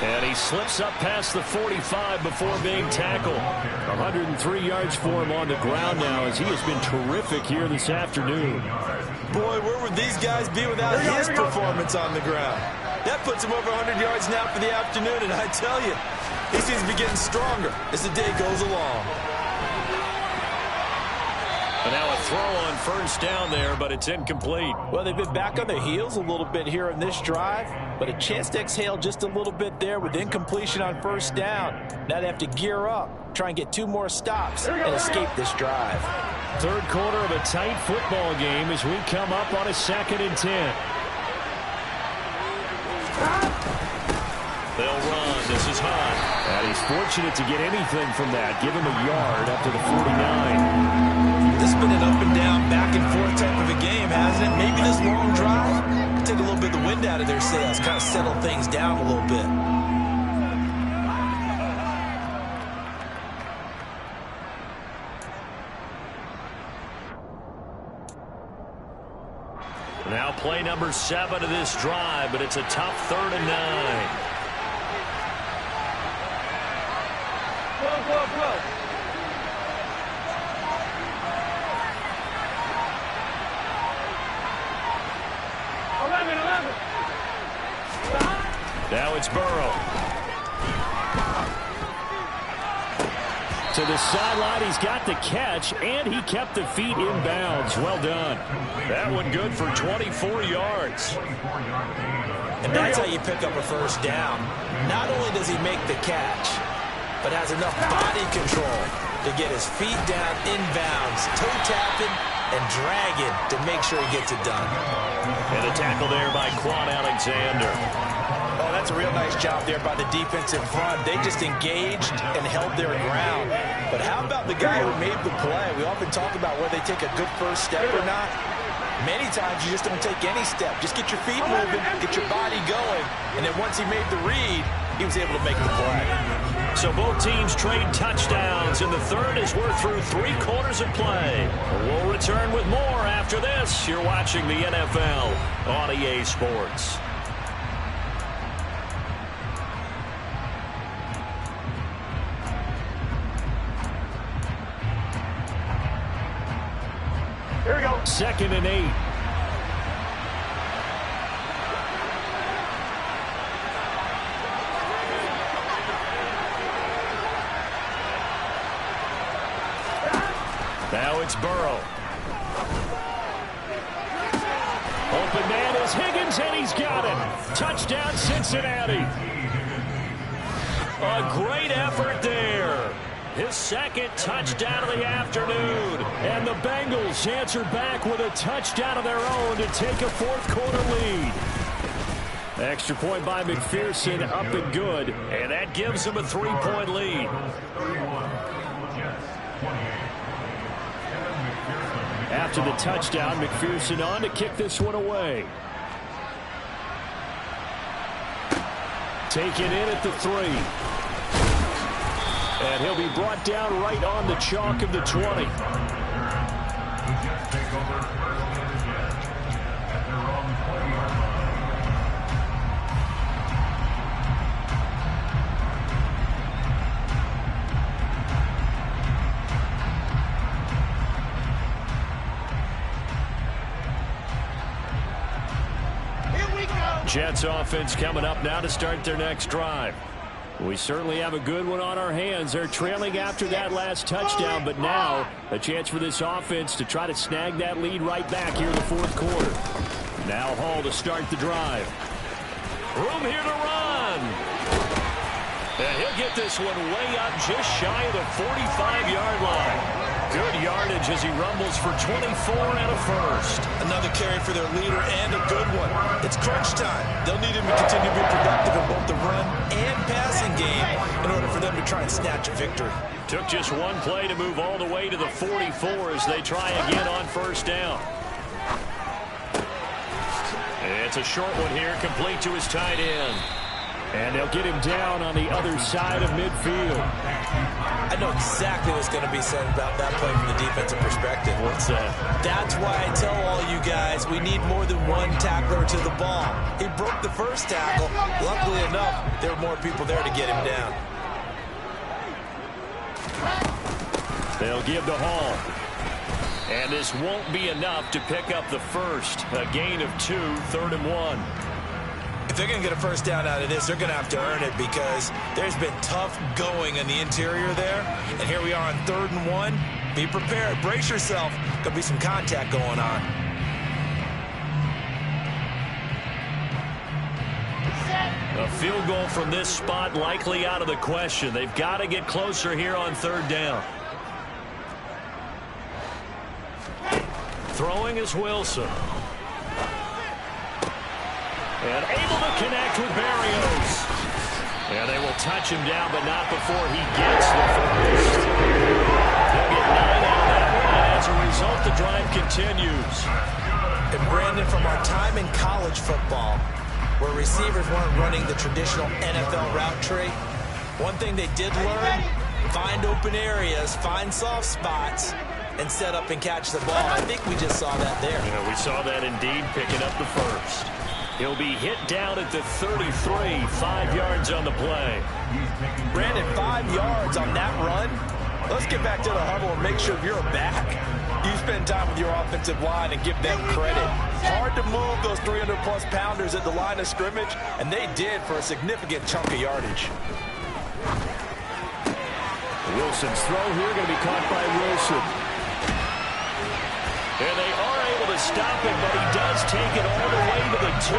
And he slips up past the 45 before being tackled. 103 yards for him on the ground now as he has been terrific here this afternoon. Boy, where would these guys be without his performance on the ground? That puts him over 100 yards now for the afternoon, and I tell you, he seems to be getting stronger as the day goes along. And now a throw on 1st down there, but it's incomplete. Well, they've been back on their heels a little bit here in this drive, but a chance to exhale just a little bit there with incompletion on 1st down. Now they have to gear up, try and get 2 more stops and escape this drive. 3rd quarter of a tight football game as we come up on a 2nd and 10. They'll run. This is Hunt. And he's fortunate to get anything from that. Give him a yard up to the 49. This has been an up and down, back and forth type of a game, hasn't it? Maybe this long drive can take a little bit of the wind out of their sails, kind of settle things down a little bit. Now play number 7 of this drive, but it's a tough 3rd and 9. Go. Now it's Burrow. To the sideline, he's got the catch, and he kept the feet in bounds. Well done. That one good for 24 yards. And that's how you pick up a first down. Not only does he make the catch, but has enough body control to get his feet down in bounds, toe tapping and dragging to make sure he gets it done. And a tackle there by Quan Alexander. Oh, that's a real nice job there by the defense in front. They just engaged and held their ground. But how about the guy who made the play? We often talk about whether they take a good first step or not. Many times you just don't take any step. Just get your feet moving, get your body going, and then once he made the read, he was able to make the play. So both teams trade touchdowns in the 3rd as we're through 3 quarters of play. We'll return with more after this. You're watching the NFL on EA Sports. Here we go. 2nd and 8. Now it's Burrow. Open man is Higgins, and he's got it. Touchdown, Cincinnati. A great effort there. His 2nd touchdown of the afternoon. And the Bengals answer back with a touchdown of their own to take a 4th quarter lead. Extra point by McPherson, up and good. And that gives them a 3-point lead. After the touchdown, McPherson on to kick this one away. Taken in at the 3. And he'll be brought down right on the chalk of the 20. Jets offense coming up now to start their next drive. We certainly have a good one on our hands. They're trailing after that last touchdown, but now a chance for this offense to try to snag that lead right back here in the 4th quarter. Now Hall to start the drive. Room here to run. And he'll get this one way up just shy of the 45-yard line. Good yardage as he rumbles for 24 and a first. Another carry for their leader and a good one. It's crunch time. They'll need him to continue to be productive in both the run and passing game in order for them to try and snatch a victory. Took just one play to move all the way to the 44 as they try again on first down. It's a short one here, complete to his tight end. And they'll get him down on the other side of midfield. I know exactly what's going to be said about that play from the defensive perspective. What's that? That's why I tell all you guys we need more than one tackler to the ball. He broke the first tackle. Luckily enough, there were more people there to get him down. They'll give to Hall. And this won't be enough to pick up the first. A gain of 2, 3rd and 1. If they're going to get a first down out of this, they're going to have to earn it because there's been tough going in the interior there. And here we are on 3rd and 1. Be prepared. Brace yourself. Going to be some contact going on. A field goal from this spot likely out of the question. They've got to get closer here on 3rd down. Throwing is Wilson. And able to connect with Barrios. And they will touch him down, but not before he gets the first. They'll get 9 out of that one, and as a result, the drive continues. And Brandon, from our time in college football, where receivers weren't running the traditional NFL route tree, one thing they did learn, find open areas, find soft spots, and set up and catch the ball. I think we just saw that there. Yeah, we saw that indeed, picking up the first. He'll be hit down at the 33, 5 yards on the play. Brandon, 5 yards on that run. Let's get back to the huddle and make sure you're back. You spend time with your offensive line and give them credit. Hard to move those 300-plus pounders at the line of scrimmage, and they did for a significant chunk of yardage. Wilson's throw here going to be caught by Wilson. And they are able to stop him, but he does take it all the way to the 2.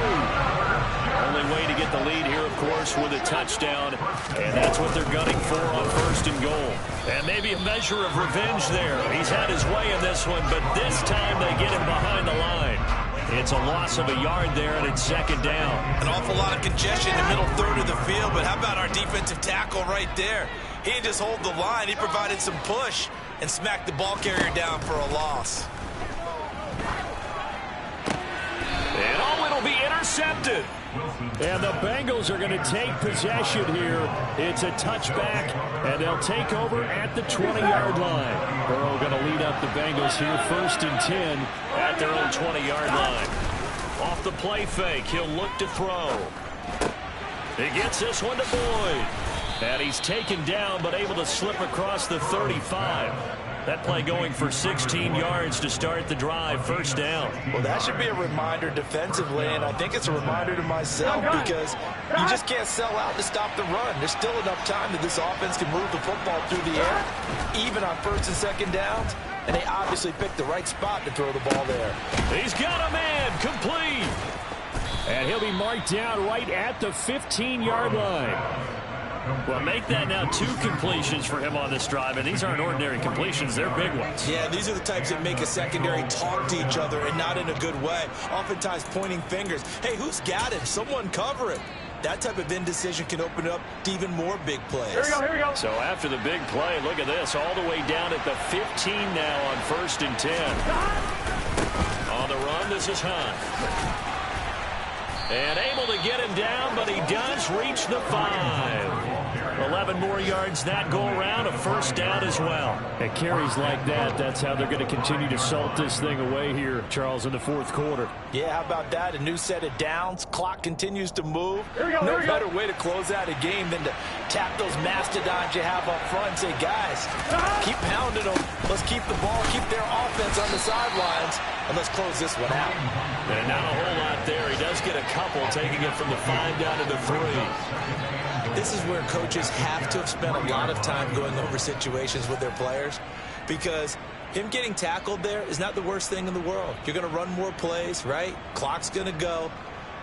Only way to get the lead here, of course, with a touchdown. And that's what they're gunning for on 1st and goal. And maybe a measure of revenge there. He's had his way in this one, but this time they get him behind the line. It's a loss of a yard there, and it's 2nd down. An awful lot of congestion in the middle third of the field, but how about our defensive tackle right there? He didn't just hold the line. He provided some push and smacked the ball carrier down for a loss. And oh, it'll be intercepted. And the Bengals are going to take possession here. It's a touchback, and they'll take over at the 20-yard line. Burrow going to lead up the Bengals here, 1st and 10. At their own 20-yard line. Off the play fake, he'll look to throw. He gets this one to Boyd. And he's taken down, but able to slip across the 35. That play going for 16 yards to start the drive, 1st down. Well, that should be a reminder defensively, and I think it's a reminder to myself because you just can't sell out to stop the run. There's still enough time that this offense can move the football through the air, even on 1st and 2nd downs, and they obviously picked the right spot to throw the ball there. He's got a man, complete. And he'll be marked down right at the 15-yard line. Well, make that now 2 completions for him on this drive, and these aren't ordinary completions. They're big ones. Yeah, these are the types that make a secondary talk to each other and not in a good way. Oftentimes pointing fingers. Hey, who's got him? Someone cover it. That type of indecision can open up to even more big plays. Here we go. So after the big play, look at this. All the way down at the 15 now on 1st and 10. On the run, this is Hunt. And able to get him down, but he does reach the 5. 11 more yards that go around, a 1st down as well. And carries like that, that's how they're going to continue to salt this thing away here, Charles, in the 4th quarter. Yeah, how about that? A new set of downs. Clock continues to move. Here we go, no better way to close out a game than to tap those mastodons you have up front and say, guys, keep pounding them. Let's keep the ball, keep their offense on the sidelines, and let's close this one out. And not a whole lot there. He does get a couple, taking it from the 5 down to the 3. This is where coaches have to have spent a lot of time going over situations with their players, because him getting tackled there is not the worst thing in the world. You're going to run more plays, right? Clock's going to go.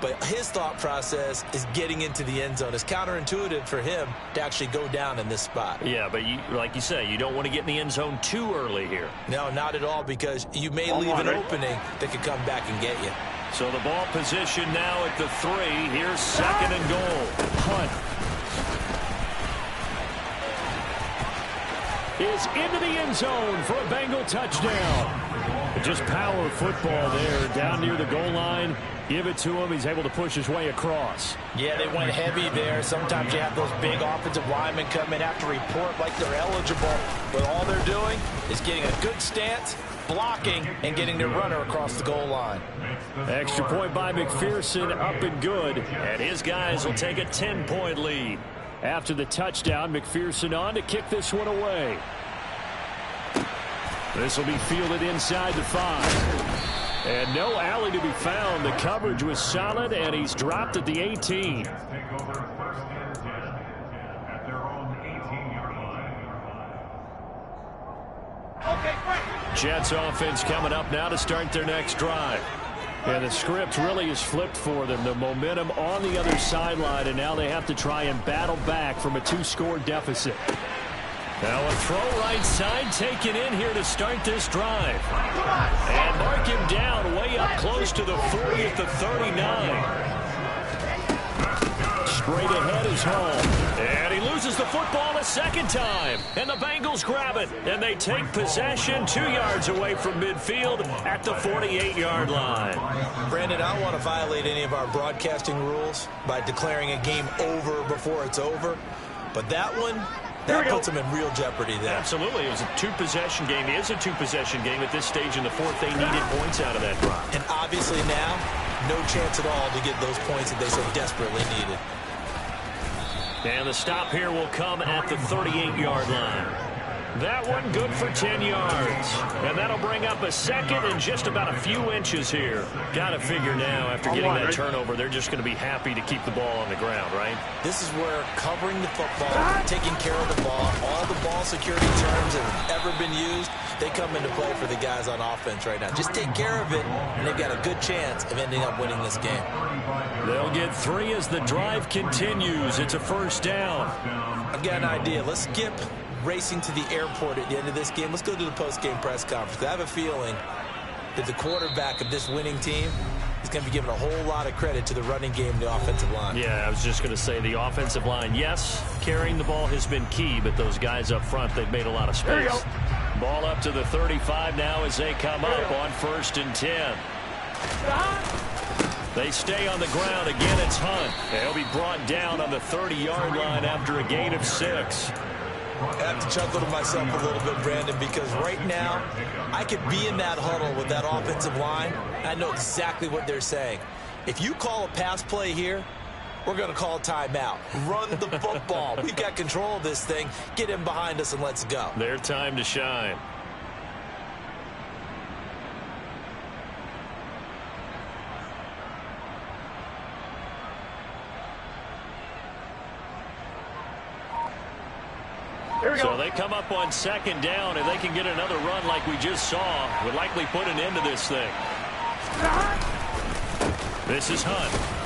But his thought process is getting into the end zone. It's counterintuitive for him to actually go down in this spot. Yeah, but like you say, you don't want to get in the end zone too early here. No, not at all, because you may leave an opening that could come back and get you. So the ball position now at the 3. Here's 2nd and goal. Hunt is into the end zone for a Bengal touchdown. Just power football there, down near the goal line. Give it to him. He's able to push his way across. Yeah, they went heavy there. Sometimes you have those big offensive linemen come in, have to report like they're eligible. But all they're doing is getting a good stance, blocking, and getting their runner across the goal line. Extra point by McPherson, up and good. And his guys will take a 10-point lead. After the touchdown, McPherson on to kick this one away. This will be fielded inside the 5. And no alley to be found. The coverage was solid, and he's dropped at the 18. Jets offense coming up now to start their next drive. And the script really is flipped for them. The momentum on the other sideline, and now they have to try and battle back from a 2-score deficit. Now a throw right side taken in here to start this drive. And mark him down way up close to the 40 at the 39. Straight ahead is home. And he loses the football a 2nd time. And the Bengals grab it. And they take possession 2 yards away from midfield at the 48-yard line. Brandon, I don't want to violate any of our broadcasting rules by declaring a game over before it's over. But that one That puts them in real jeopardy there. Absolutely. It was a two-possession game. It is a two-possession game at this stage in the fourth. They needed points out of that drive. And obviously now, no chance at all to get those points that they so desperately needed. And the stop here will come at the 38-yard line. That one good for 10 yards. And that'll bring up a second and just about a few inches here. Got to figure now, after getting that turnover, they're just going to be happy to keep the ball on the ground, right? This is where covering the football, taking care of the ball, all the ball security terms that have ever been used, they come into play for the guys on offense right now. Just take care of it, and they've got a good chance of ending up winning this game. They'll get 3 as the drive continues. It's a first down. I've got an idea. Let's skip racing to the airport at the end of this game. Let's go to the post-game press conference. I have a feeling that the quarterback of this winning team is going to be given a whole lot of credit to the running game and the offensive line. Yeah, I was just going to say the offensive line, yes, carrying the ball has been key, but those guys up front, they've made a lot of space. Ball up to the 35 now as they come up on 1st and 10. They stay on the ground. Again, it's Hunt. They'll be brought down on the 30-yard line after a gain of 6. I have to chuckle to myself a little bit, Brandon, because right now I could be in that huddle with that offensive line. I know exactly what they're saying. If you call a pass play here, we're going to call a timeout. Run the football. We've got control of this thing. Get him behind us and let's go. Their time to shine. So they come up on 2nd down, and they can get another run like we just saw. Would likely put an end to this thing. This is Hunt.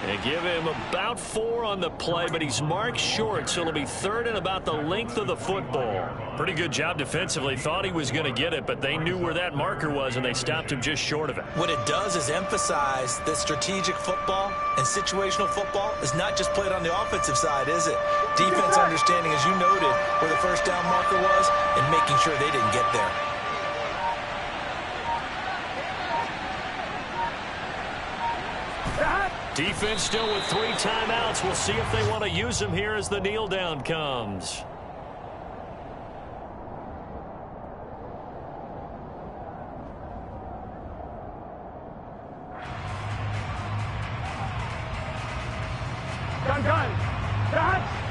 They give him about 4 on the play, but he's marked short, so it'll be 3rd and about the length of the football. Pretty good job defensively. Thought he was going to get it, but they knew where that marker was, and they stopped him just short of it. What it does is emphasize that strategic football and situational football is not just played on the offensive side, is it? Defense understanding, as you noted, where the first down marker was and making sure they didn't get there. Defense still with 3 timeouts. We'll see if they want to use them here as the kneel down comes. Done.